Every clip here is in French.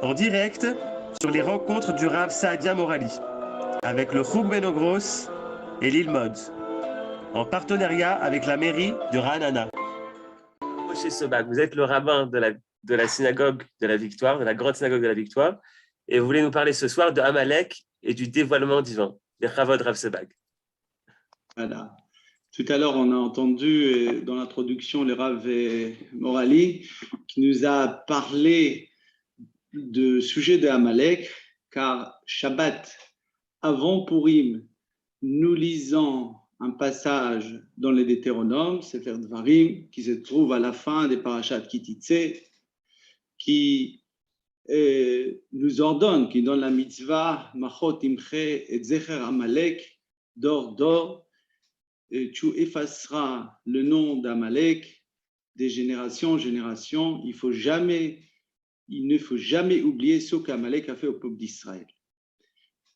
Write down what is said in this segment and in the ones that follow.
en direct sur les rencontres du Rav Saadia Morali, avec le Chouk Ben Ogros et l'Ilmod, en partenariat avec la mairie de Ra'anana. Moshe Sobag, vous êtes le rabbin de la synagogue de la Victoire, de la grande synagogue de la Victoire, et vous voulez nous parler ce soir de Amalek et du dévoilement divin, des Chavod Rav Sobag. Voilà. Tout à l'heure, on a entendu dans l'introduction le Rav Morali qui nous a parlé du sujet de Amalek, car Shabbat, avant Purim, nous lisons un passage dans les Deutéronomes, Sefer Dvarim, qui se trouve à la fin des Parashat Kititse, qui nous ordonne, qui donne la mitzvah, Machot imche et zecher Amalek, d'or, et tu effaceras le nom d'Amalek des générations en génération. Il ne faut jamais oublier ce qu'Amalek a fait au peuple d'Israël.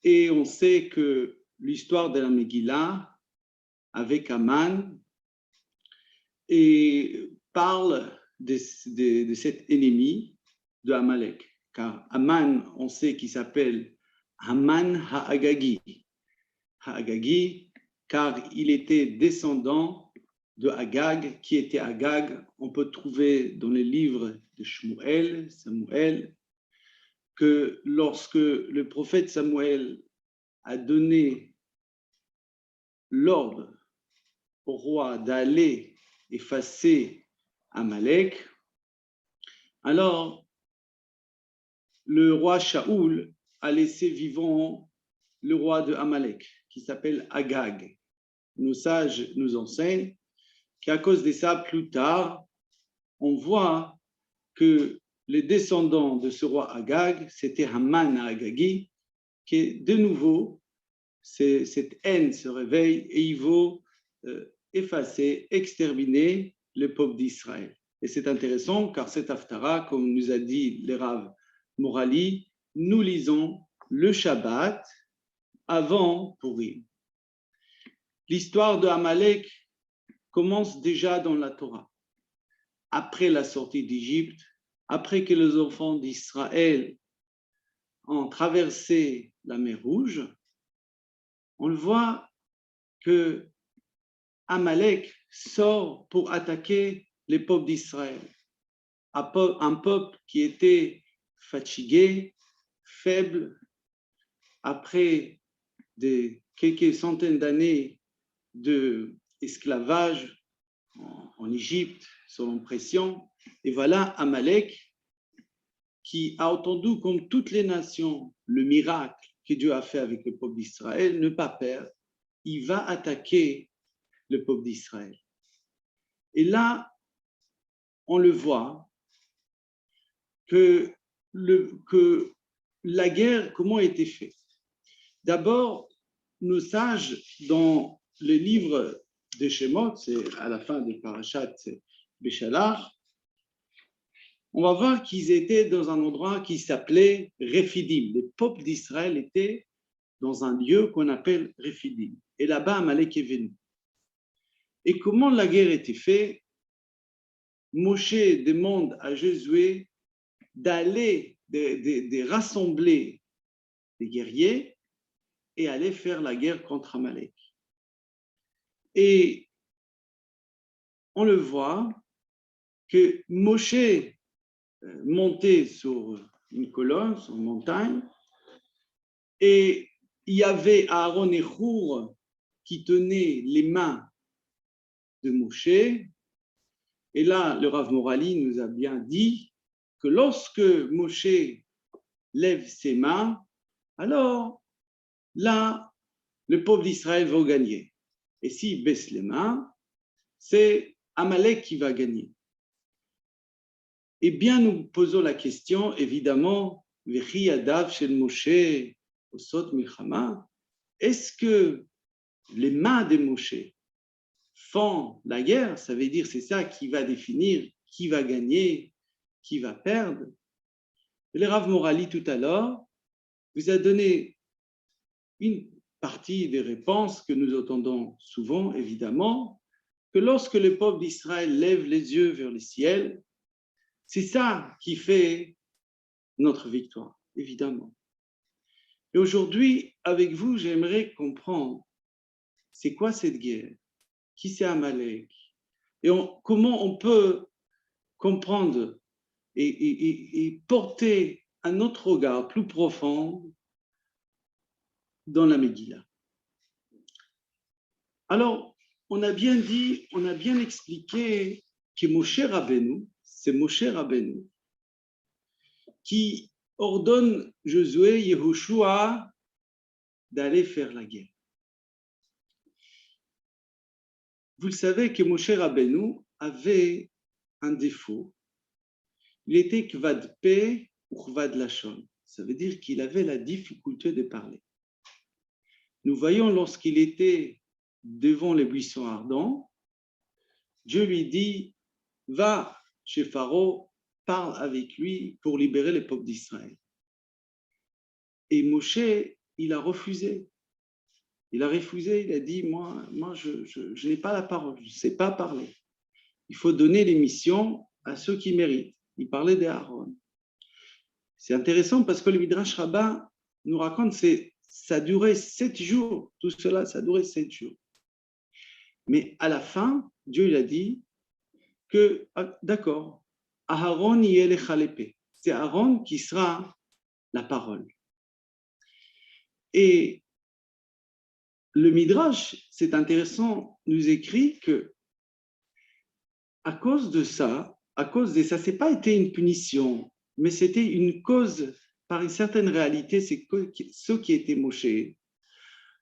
Et on sait que l'histoire de la Megillah avec Aman et parle de cet ennemi de Amalek. Car Aman, on sait qu'il s'appelle Haman Ha'agagi. Ha'agagi, car il était descendant de Agag. Qui était Agag? On peut trouver dans les livres de Samuel, que lorsque le prophète Samuel a donné l'ordre au roi d'aller effacer Amalek, alors le roi Shaoul a laissé vivant le roi de Amalek, qui s'appelle Agag. Nos sages nous enseignent qu'à cause de ça, plus tard, on voit que les descendants de ce roi Agag, c'était Haman à Agagi, qui de nouveau, cette haine se réveille et il veut effacer, exterminer le peuple d'Israël. Et c'est intéressant car cet Haftara, comme nous a dit le Rav Morali, nous lisons le Shabbat avant Purim. L'histoire de Amalek commence déjà dans la Torah. Après la sortie d'Égypte, après que les enfants d'Israël ont traversé la mer Rouge, on le voit que Amalek sort pour attaquer les peuples d'Israël. Un peuple qui était fatigué, faible, après quelques centaines d'années d'esclavage en Égypte, sous l'oppression. Et voilà Amalek qui a entendu, comme toutes les nations, le miracle que Dieu a fait avec le peuple d'Israël, ne pas perdre. Il va attaquer le peuple d'Israël. Et là, on le voit que la guerre, comment a été faite? D'abord, nos sages, dans le livre de Shemot, c'est à la fin des Parashat Beshalach, on va voir qu'ils étaient dans un endroit qui s'appelait Rephidim. Le peuple d'Israël était dans un lieu qu'on appelle Rephidim. Et là-bas, Amalek est venu. Et comment la guerre était faite? Moshe demande à Josué d'aller, de rassembler les guerriers et aller faire la guerre contre Amalek. Et on le voit que Moshe montait sur une colonne, sur une montagne, et il y avait Aaron et Hur qui tenaient les mains de Moshe. Et là, le Rav Morali nous a bien dit que lorsque Moshe lève ses mains, alors là, le peuple d'Israël va gagner. Et s'il baisse les mains, c'est Amalek qui va gagner. Eh bien, nous posons la question, évidemment, Vechi Adav Shel Moshe Osot Milchama, est-ce que les mains de Moshe font la guerre? Ça veut dire c'est ça qui va définir qui va gagner, qui va perdre. Le Rav Morali tout à l'heure vous a donné une partie des réponses que nous entendons souvent, évidemment, que lorsque le peuple d'Israël lève les yeux vers le ciel, c'est ça qui fait notre victoire, évidemment. Et aujourd'hui, avec vous, j'aimerais comprendre c'est quoi cette guerre, qui c'est Amalek, et comment on peut comprendre et porter un autre regard plus profond dans la Megillah. Alors, on a bien dit, on a bien expliqué que Moshe Rabbeinu, c'est Moshe Rabbeinu qui ordonne Josué, Yehoshua d'aller faire la guerre. Vous le savez que Moshe Rabbeinu avait un défaut. Il était kvad pe ou kvad lachon. Ça veut dire qu'il avait la difficulté de parler. Nous voyons lorsqu'il était devant les buissons ardents, Dieu lui dit, va chez Pharaon, parle avec lui pour libérer les peuples d'Israël. Et Moshe, il a refusé. Il a refusé, il a dit, moi je n'ai pas la parole, je ne sais pas parler. Il faut donner les missions à ceux qui méritent. Il parlait d'Aaron. C'est intéressant parce que le Midrash Rabbah nous raconte que ça durait 7 jours. Tout cela, ça durait 7 jours. Mais à la fin, Dieu il a dit que, d'accord, Aaron yelechalepe. C'est Aaron qui sera la parole. Et le Midrash, c'est intéressant, nous écrit que à cause de ça, ça n'a pas été une punition, mais c'était une cause par une certaine réalité, c'est que ceux qui étaient Moshe.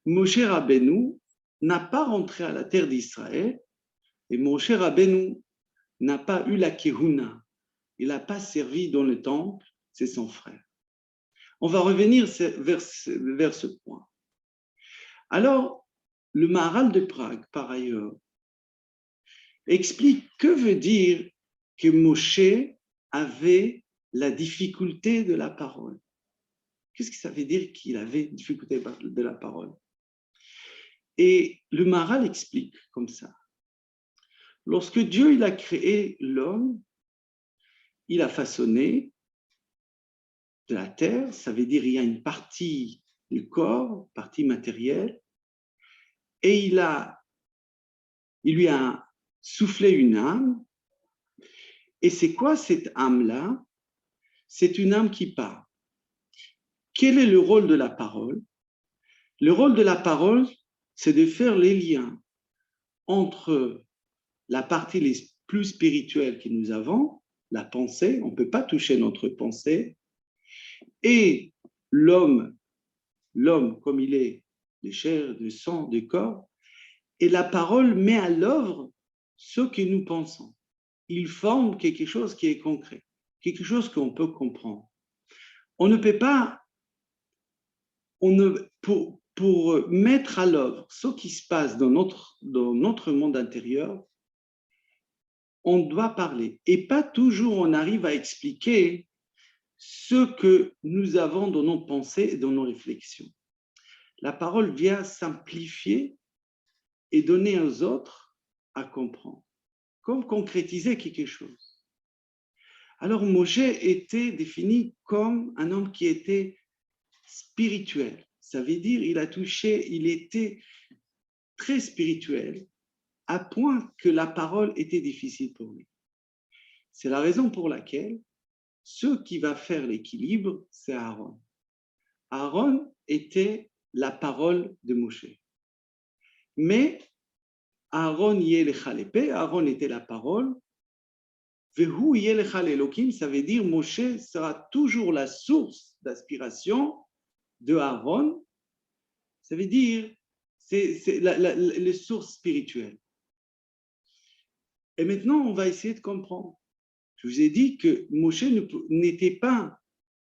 Moshe Rabbeinu n'a pas rentré à la terre d'Israël et Moshe Rabbeinu n'a pas eu la Kehuna. Il n'a pas servi dans le temple, c'est son frère. On va revenir vers ce point. Alors, le Maharal de Prague, par ailleurs, explique que veut dire que Moshe avait la difficulté de la parole. Qu'est-ce que ça veut dire qu'il avait une difficulté de la parole? Et le Maharal explique comme ça. Lorsque Dieu il a créé l'homme, il a façonné de la terre, ça veut dire il y a une partie du corps, partie matérielle, et il lui a soufflé une âme. Et c'est quoi cette âme-là? C'est une âme qui parle. Quel est le rôle de la parole? Le rôle de la parole, c'est de faire les liens entre la partie les plus spirituelle que nous avons, la pensée, on ne peut pas toucher notre pensée, et l'homme comme il est, de chair, de sang, de corps, et la parole met à l'œuvre ce que nous pensons. Il forme quelque chose qui est concret, quelque chose qu'on peut comprendre. On ne peut pas, pour mettre à l'œuvre ce qui se passe dans notre monde intérieur, on doit parler. Et pas toujours on arrive à expliquer ce que nous avons dans nos pensées et dans nos réflexions. La parole vient simplifier et donner aux autres à comprendre, comme concrétiser quelque chose. Alors Moshe était défini comme un homme qui était spirituel. Ça veut dire il était très spirituel, à point que la parole était difficile pour lui. C'est la raison pour laquelle ce qui va faire l'équilibre, c'est Aaron. Aaron était la parole de Moshe. Mais Aaron Aaron était la parole. Vehu yelechal Elokim, ça veut dire Moshe sera toujours la source d'aspiration de Aaron. Ça veut dire c'est les sources spirituelles. Et maintenant, on va essayer de comprendre. Je vous ai dit que Moshe n'était pas,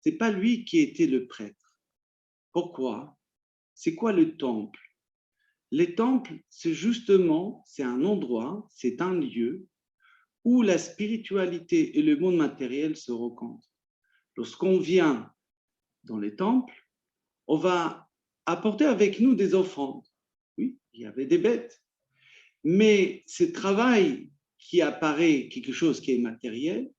c'est pas lui qui était le prêtre. Pourquoi? C'est quoi le temple? Le temple, c'est un endroit, c'est un lieu où la spiritualité et le monde matériel se rencontrent. Lorsqu'on vient dans les temples, on va apporter avec nous des offrandes. Oui, il y avait des bêtes. Mais ce travail qui apparaît quelque chose qui est matériel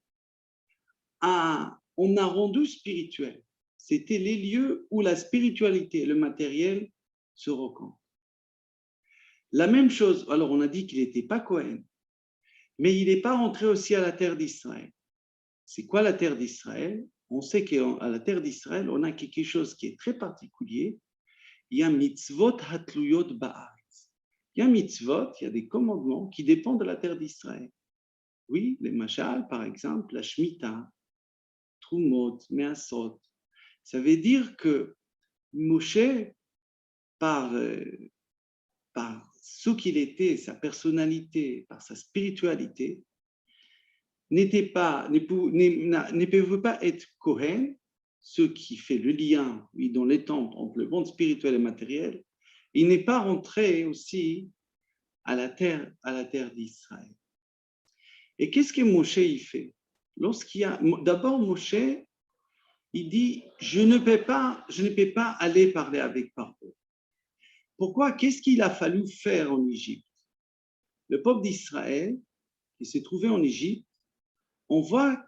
a on a rendu spirituel. C'était les lieux où la spiritualité et le matériel se rencontrent. La même chose, alors on a dit qu'il n'était pas Cohen, mais il n'est pas rentré aussi à la terre d'Israël. C'est quoi la terre d'Israël? On sait qu'à la terre d'Israël, on a quelque chose qui est très particulier. Il y a mitzvot hatluyot ba'aretz. Il y a mitzvot, il y a des commandements qui dépendent de la terre d'Israël. Oui, les machal, par exemple, la shmita, trumot, measot. Ça veut dire que Moshe, par ce qu'il était, sa personnalité, par sa spiritualité, ne pouvait pas être Kohen, ce qui fait le lien dans les temples entre le monde spirituel et matériel. Il n'est pas rentré aussi à la terre d'Israël. Et qu'est-ce que Moshe y fait? D'abord, Moshe, il dit, je ne peux pas aller parler avec Paro. Pourquoi? Qu'est-ce qu'il a fallu faire en Égypte? Le peuple d'Israël, qui s'est trouvé en Égypte, on voit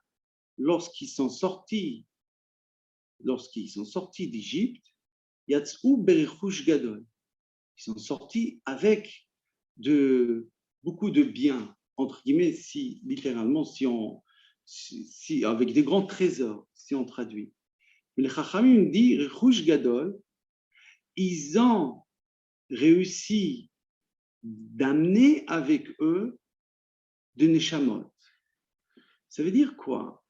lorsqu'ils sont sortis d'Égypte, Yatzou berichush gadol. Ils sont sortis avec beaucoup de biens, entre guillemets, littéralement, avec des grands trésors, si on traduit. Mais les Chachamim dit Rechush gadol, ils ont réussi d'amener avec eux des neshamot. Ça veut dire quoi?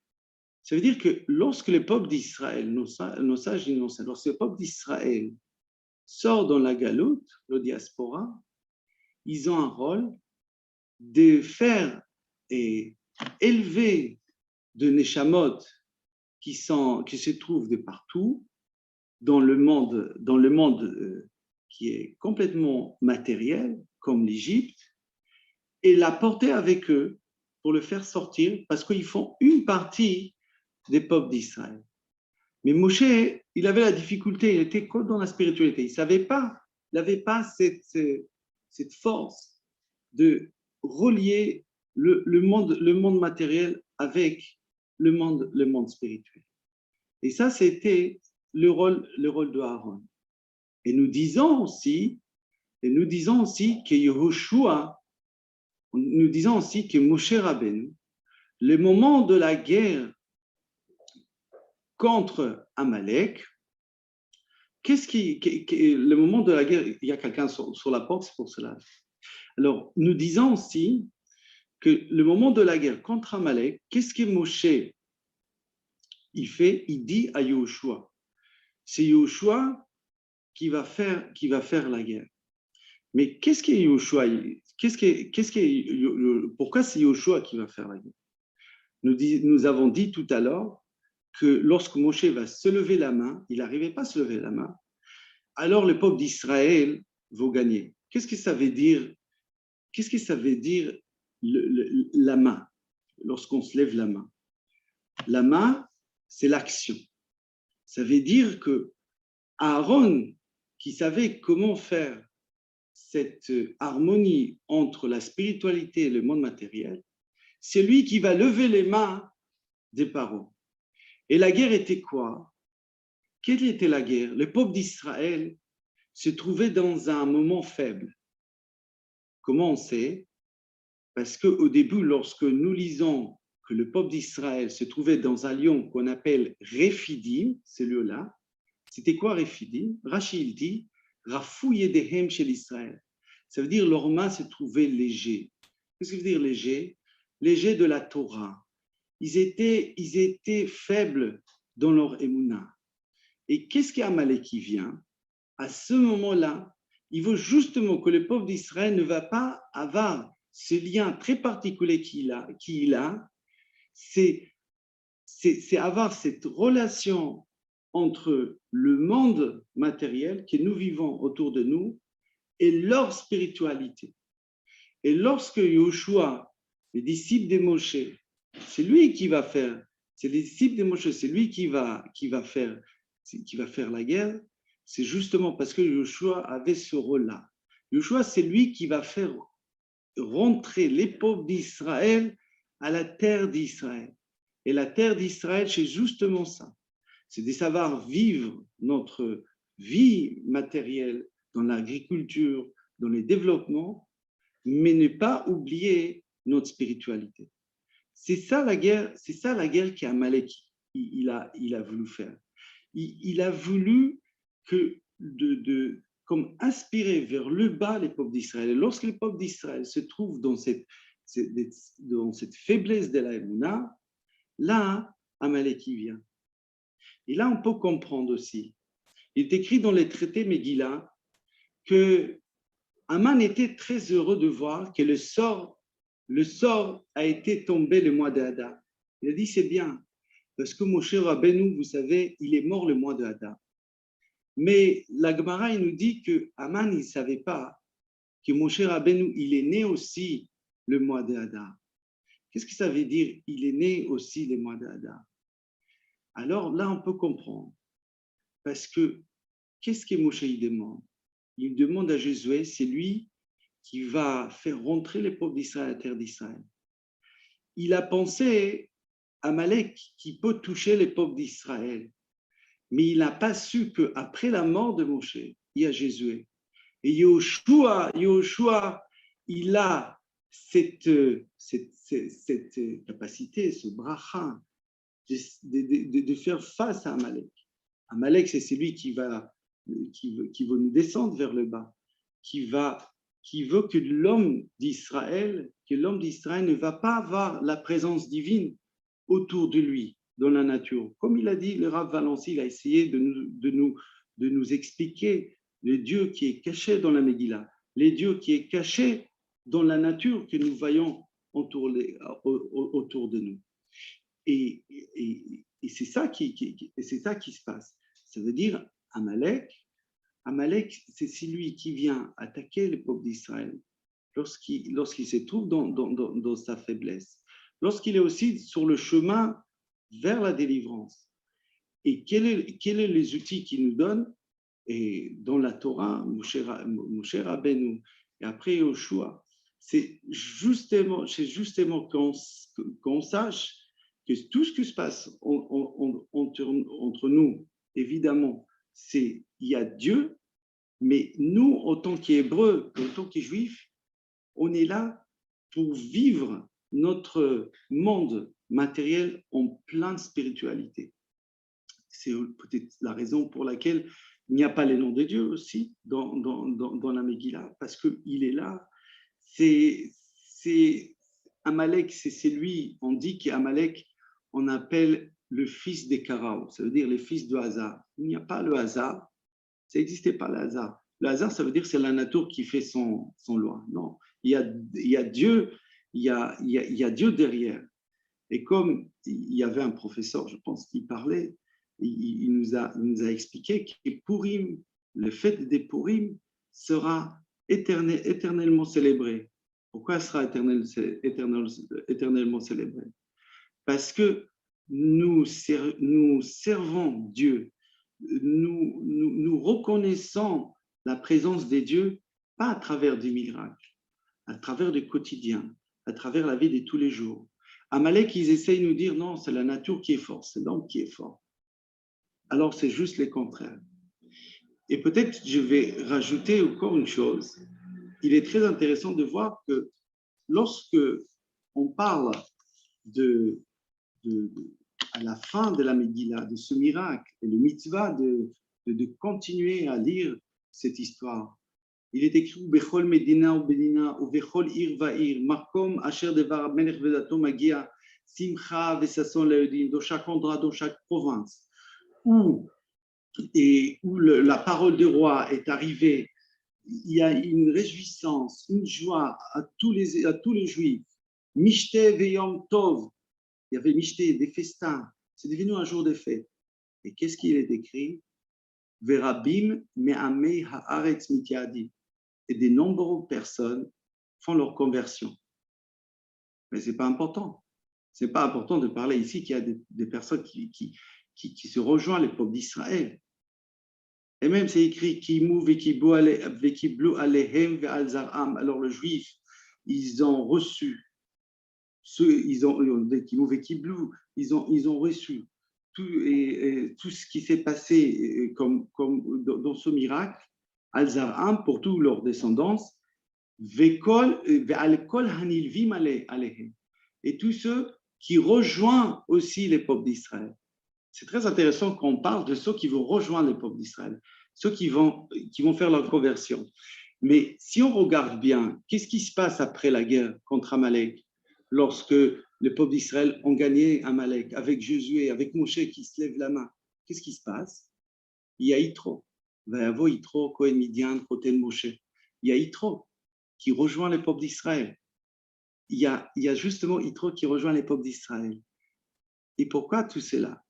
Ça veut dire que lorsque le peuple d'Israël, nos sages disent, lorsque le peuple d'Israël sort dans la galoute, la diaspora, ils ont un rôle de faire et élever de neshamot qui se trouvent de partout dans le monde qui est complètement matériel, comme l'Égypte, et la porter avec eux pour le faire sortir, parce qu'ils font une partie des peuples d'Israël. Mais Moshe, il avait la difficulté, il était comme dans la spiritualité. Il n'avait pas cette force de relier le monde matériel avec le monde spirituel. Et ça, c'était le rôle de Aaron. Et nous disons aussi que Yehoshua, nous disons aussi que Moshe Rabbeinu, le moment de la guerre contre Amalek, le moment de la guerre, il y a quelqu'un sur la porte, c'est pour cela. Alors, nous disons aussi que le moment de la guerre contre Amalek, qu'est-ce que Moshe il fait? Il dit à Yehoshua, c'est Yehoshua qui va faire la guerre. Mais qu'est-ce que Yehoshua? Pourquoi c'est Yehoshua qui va faire la guerre? Nous avons dit tout à l'heure que lorsque Moshe va se lever la main, il n'arrivait pas à se lever la main, alors le peuple d'Israël va gagner. Qu'est-ce que ça veut dire? Qu'est-ce que ça veut dire la main, lorsqu'on se lève la main? La main, c'est l'action. Ça veut dire que Aaron, qui savait comment faire cette harmonie entre la spiritualité et le monde matériel, c'est lui qui va lever les mains des parents. Et la guerre était quoi? Quelle était la guerre? Le peuple d'Israël se trouvait dans un moment faible. Comment on sait? Parce qu'au début, lorsque nous lisons que le peuple d'Israël se trouvait dans un lieu qu'on appelle Rephidim, ce lieu-là, c'était quoi Rephidim? Rachid dit Rafou Yedehem chez l'Israël. Ça veut dire leurs mains se trouvaient légers. Qu'est-ce que veut dire léger? Léger de la Torah. Ils étaient faibles dans leur émouna. Et qu'est-ce qu'Amalek qui vient? À ce moment-là, il veut justement que le peuple d'Israël ne va pas avoir ce lien très particulier qu'il a, c'est avoir cette relation entre le monde matériel que nous vivons autour de nous et leur spiritualité. Et lorsque Yoshua, les disciples de Moshe, c'est lui qui va faire, c'est les disciples de Moshe, c'est lui qui va faire la guerre, c'est justement parce que Yoshua avait ce rôle-là. Yoshua, c'est lui qui va faire rentrer les peuples d'Israël à la terre d'Israël. Et la terre d'Israël, c'est justement ça. C'est de savoir vivre notre vie matérielle dans l'agriculture, dans les développements, mais ne pas oublier notre spiritualité. C'est ça la guerre qu'Amalek il a voulu faire. Il a voulu que comme inspirer vers le bas les peuples d'Israël. Et lorsque les peuples d'Israël se trouvent dans cette faiblesse de la Emouna, là, Amalek y vient. Et là, on peut comprendre aussi. Il est écrit dans les traités Megillah que Aman était très heureux de voir que le sort a été tombé le mois de Hadar. Il a dit, c'est bien, parce que Moshe Rabbeinu, vous savez, il est mort le mois de Hadar. Mais la Gemara, il nous dit que Aman, il ne savait pas que Moshe Rabbeinu, il est né aussi le mois de Hadar. Qu'est-ce que ça veut dire? Il est né aussi le mois de Hadar. Alors là, on peut comprendre. Parce que, qu'est-ce que Moshe il demande? Il demande à Josué, c'est lui qui va faire rentrer les peuples d'Israël à la terre d'Israël. Il a pensé à Amalek qui peut toucher les peuples d'Israël. Mais il n'a pas su qu'après la mort de Moshe, il y a Josué. Et Yoshua, il a cette capacité, ce bracha, de faire face à Amalek. Amalek, c'est celui qui veut nous descendre vers le bas, qui veut que l'homme d'Israël ne va pas avoir la présence divine autour de lui, dans la nature. Comme il a dit, le Rav Valency, il a essayé de nous expliquer le Dieu qui est caché dans la Megillah, le Dieu qui est caché dans la nature que nous voyons autour de nous. Et c'est ça qui se passe. Ça veut dire, Amalek, c'est celui qui vient attaquer le peuple d'Israël lorsqu'il se trouve dans sa faiblesse, lorsqu'il est aussi sur le chemin vers la délivrance. Et quel est les outils qu'il nous donne? Et dans la Torah, Moshe Rabbeinu, et après Yoshua, c'est justement qu'on sache que tout ce qui se passe entre nous, évidemment, il y a Dieu, mais nous, en tant qu'Hébreux, en tant que Juifs, on est là pour vivre notre monde matériel en pleine spiritualité. C'est peut-être la raison pour laquelle il n'y a pas les noms de Dieu aussi dans la Megillah, parce qu'il est là. C'est Amalek, c'est lui, on dit qu'Amalek, on appelle le fils des Karao, ça veut dire les fils de hasard. Il n'y a pas le hasard, ça n'existait pas le hasard. Le hasard, ça veut dire que c'est la nature qui fait son loi. Non, il y a Dieu, il y a Dieu derrière. Et comme il y avait un professeur, je pense, qui parlait, il nous a expliqué que Purim, le fête des Purim sera éternellement célébré. Pourquoi sera éternellement célébré? Parce que nous servons Dieu, nous reconnaissons la présence des dieux, pas à travers des miracles, à travers du quotidien, à travers la vie de tous les jours. Amalek, ils essayent de nous dire non, c'est la nature qui est forte, c'est l'homme qui est fort. Alors c'est juste le contraire. Et peut-être je vais rajouter encore une chose. Il est très intéressant de voir que lorsque on parle à la fin de la Megillah, de ce miracle, et le mitzvah de continuer à lire cette histoire, il est écrit Bechol Medina ou Bedina ou Bechol Ir Va'ir, Makom Asher Devar Melech Vedato Magia, Simcha Vesason Laedim, dans chaque endroit, dans chaque province, où la parole du roi est arrivée, il y a une réjouissance, une joie à tous les Juifs. Mishte Veyom Tov, il y avait Mishte, des festins, c'est devenu un jour de fête. Et qu'est-ce qu'il est écrit? Verabim Me'amei Haaretz Mityadi. Et de nombreuses personnes font leur conversion. Mais ce n'est pas important. Ce n'est pas important de parler ici qu'il y a des personnes qui se rejoignent les peuples d'Israël. Et même c'est écrit alors le juif, ils ont reçu ceux, ils ont des mauvais kiblou, ils ont reçu tout ce qui s'est passé comme dans ce miracle, Al-Zar'am, pour toute leur descendance, et tous ceux qui rejoignent aussi les peuples d'Israël. C'est très intéressant qu'on parle de ceux qui vont rejoindre les peuples d'Israël, ceux qui vont faire leur conversion. Mais si on regarde bien, qu'est-ce qui se passe après la guerre contre Amalek, lorsque les peuples d'Israël ont gagné Amalek, avec Josué, avec Moshe qui se lève la main? Qu'est-ce qui se passe? Il y a Yitro. Vayavo Yitro, Kohen Midian, Koten Moshe. Il y a Yitro qui rejoint les peuples d'Israël. Il y a justement Yitro qui rejoint les peuples d'Israël. Et pourquoi tout cela?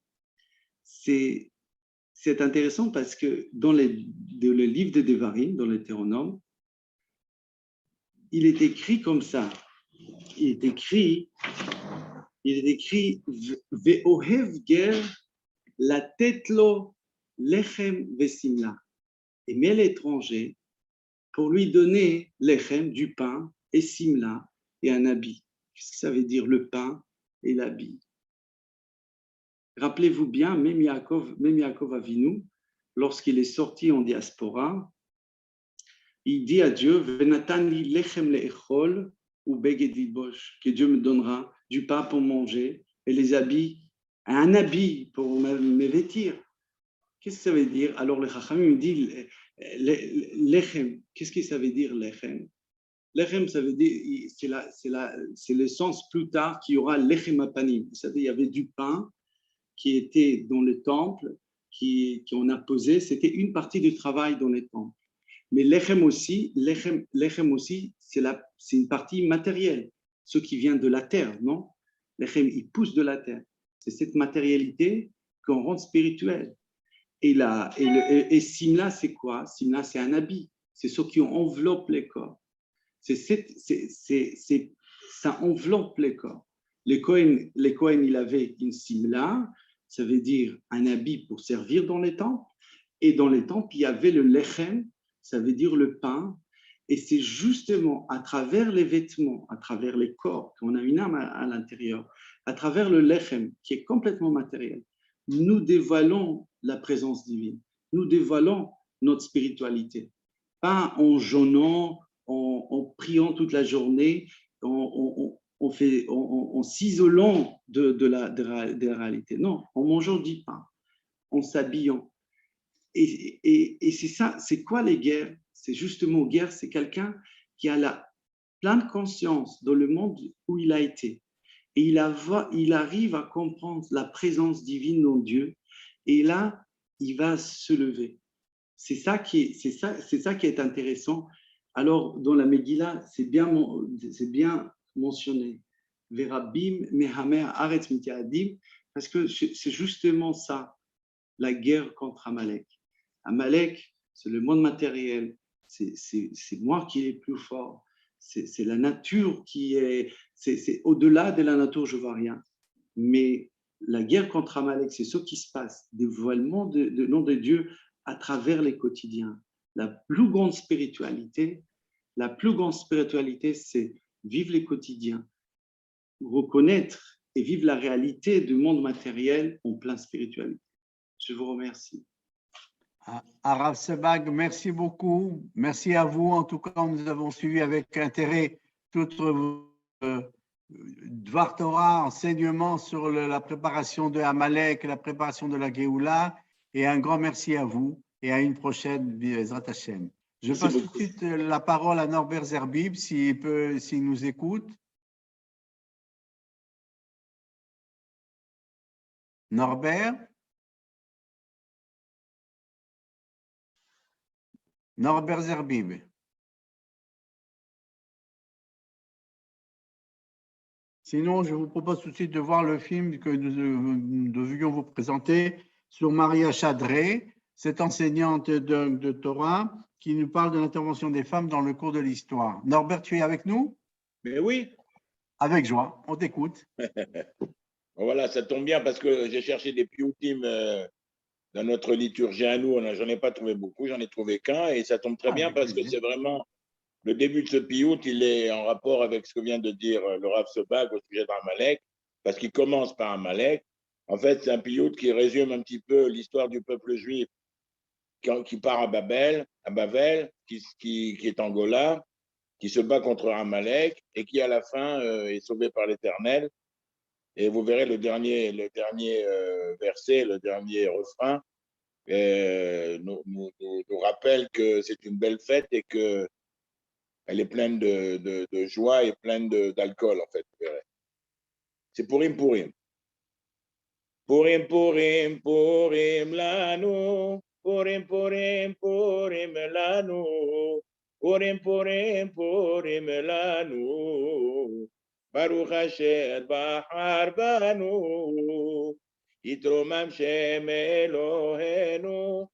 C'est intéressant parce que dans le livre de Devarim, dans le Deutéronome, il est écrit comme ça. Il est écrit Ve'ohev ger latetlo lechem vesimla. Aimer l'étranger pour lui donner lechem, du pain, et simla, et un habit. Qu'est-ce que ça veut dire le pain et l'habit? Rappelez-vous bien, même Yaakov Avinu, lorsqu'il est sorti en diaspora, il dit à Dieu, Venatani lechem le'echol ou beged libosh, que Dieu me donnera du pain pour manger et les habits, un habit pour me vêtir. Qu'est-ce que ça veut dire? Alors le Chachamim me dit, lechem, qu'est-ce que ça veut dire lechem? Lechem, ça veut dire, c'est le sens plus tard qu'il y aura lechem apanim. C'est-à-dire, il y avait du pain qui était dans le temple, qu'on a posé, c'était une partie du travail dans les temples. Mais lechem aussi, c'est une partie matérielle, ce qui vient de la terre, non? Lechem, il pousse de la terre. C'est cette matérialité qu'on rend spirituelle. Et simla, c'est quoi? Simla, c'est un habit. C'est ce qui enveloppe les corps. Ça enveloppe les corps. Les Kohen, il avait une simla, ça veut dire un habit pour servir dans les temples. Et dans les temples, il y avait le lechem, ça veut dire le pain. Et c'est justement à travers les vêtements, à travers les corps, qu'on a une âme à l'intérieur, à travers le lechem, qui est complètement matériel, nous dévoilons la présence divine. Nous dévoilons notre spiritualité. Pas en jeûnant, en priant toute la journée, en s'isolant de la réalité. Non, en mangeant du pain, en s'habillant. Et c'est ça, c'est quoi les guerres? C'est justement guerre, c'est quelqu'un qui a pleine conscience dans le monde où il a été. Et il arrive à comprendre la présence divine dans Dieu. Et là, il va se lever. C'est ça qui est intéressant. Alors, dans la Megillah, c'est bien mentionné. Verabim, Mehamer, Aretz Mitiadim, parce que c'est justement ça, la guerre contre Amalek. Amalek, c'est le monde matériel. C'est moi qui est plus fort. C'est la nature qui est. C'est au-delà de la nature, je ne vois rien. Mais la guerre contre Amalek, c'est ce qui se passe, dévoilement de nom de Dieu à travers les quotidiens. La plus grande spiritualité, c'est vivre les quotidiens, reconnaître et vivre la réalité du monde matériel en pleine spiritualité. Je vous remercie. Arav Sebag, merci beaucoup. Merci à vous. En tout cas, nous avons suivi avec intérêt toute Dvar Torah, enseignement sur la préparation de Amalek, la préparation de la Géoula. Et un grand merci à vous et à une prochaine Bezrat Hashem. Je passe tout de suite la parole à Norbert Zerbib, s'il nous écoute. Norbert Zerbib. Sinon, je vous propose tout de suite de voir le film que nous devions vous présenter sur Maria Chadré, cette enseignante de Torah qui nous parle de l'intervention des femmes dans le cours de l'histoire. Norbert, tu es avec nous? Mais oui. Avec joie, on t'écoute. Voilà, ça tombe bien parce que j'ai cherché des piyutim dans notre liturgie à nous. J'en ai pas trouvé beaucoup, j'en ai trouvé qu'un et ça tombe très bien parce que c'est vraiment le début de ce piout, il est en rapport avec ce que vient de dire le Rav Sebag au sujet d'Amalek, parce qu'il commence par Amalek. En fait, c'est un piout qui résume un petit peu l'histoire du peuple juif qui part à Babel, qui est Angola, qui se bat contre Amalek et qui, à la fin, est sauvé par l'Éternel. Et vous verrez le dernier verset, le dernier refrain, nous rappelle que c'est une belle fête et qu'elle est pleine de joie et pleine d'alcool, en fait. Vous verrez. C'est Purim, Purim. Purim, Purim, Purim lanu. Purim, Purim, Purim lanu. Purim, Purim, Purim lanu. Baruch Asher Bahar Banu. Yitromam Shem Elohenu.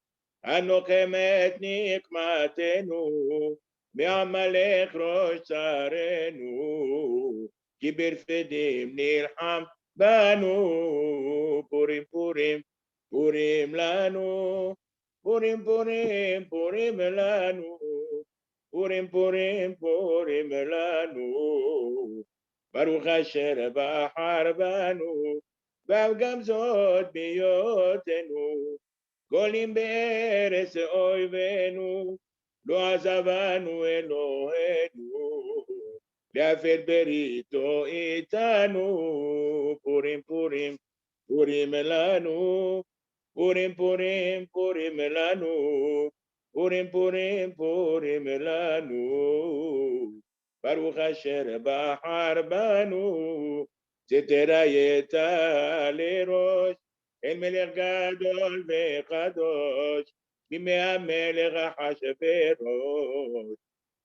Anochem et nikmatenu. Me'amalek rosh tzarenu. Ki birfidim nilham banu. Purim, Purim, Purim lanu. Purim, Purim, Purim lanu. Purim, Purim, Purim lanu. Baruch Asher Bahar Banu. וגם זאת בהיותנו גולים בארץ אויבינו, לא עזבנו אלוהינו, להפר בריתו איתנו. פורים, פורים, פורים לנו, פורים, פורים, פורים לנו, פורים, פורים, פורים לנו. ברוך אשר בחר בנו. שתראית לראש אל מלך גדול וקדוש בימי המלך אחשוורוש,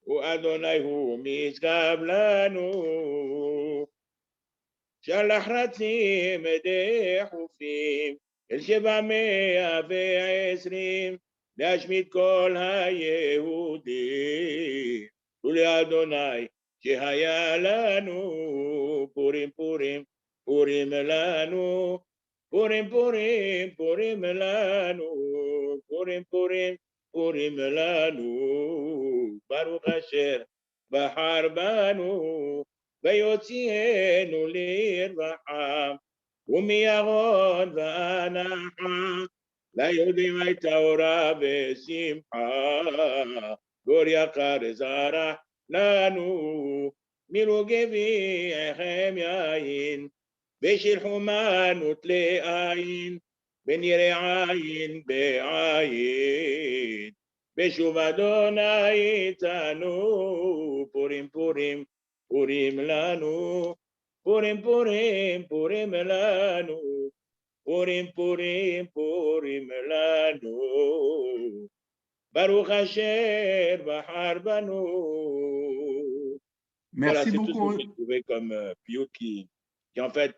ואדוני הוא משגב לנו. שלח רצים דחופים אל 720 להשמיד כל היהודים, ולאדוני שהיה לנו. פורים, פורים, פורים לנו, פורים, פורים, פורים לנו, פורים, פורים, פורים לנו. ברוך אשר בחר בנו ויוציאנו לרווחה ומירון ואנחה, ליהודים הייתה אורה ושמחה, גור יקר זרח לנו. מרוגביכם יין, בשלחו מנות לעין, ונראה עין בעין, בשוב אדוני איתנו. פורים, פורים, פורים לנו, פורים, פורים, פורים לנו, פורים, פורים, פורים לנו. ברוך אשר בחר בנו. Merci voilà, beaucoup. C'est tout ce que j'ai trouvé comme piout qui en fait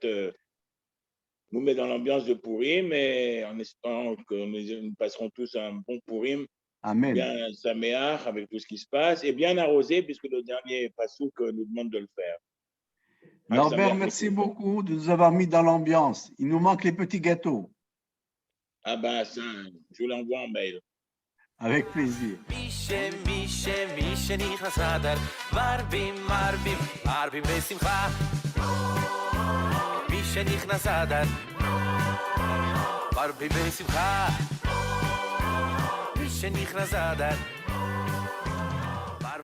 nous met dans l'ambiance de Purim, et en espérant que nous passerons tous un bon Purim, Amen. bien saméach avec tout ce qui se passe, et bien arrosé, puisque le dernier passouk nous demande de le faire. Norbert, merci beaucoup de nous avoir mis dans l'ambiance. Il nous manque les petits gâteaux. Ah ben ça, je vous l'envoie en mail. Avec plaisir. שנכנס אדר מרבים מרבים מרבים בשמחה, מי שנכנס אדר מרבים בשמחה, מי שנכנס אדר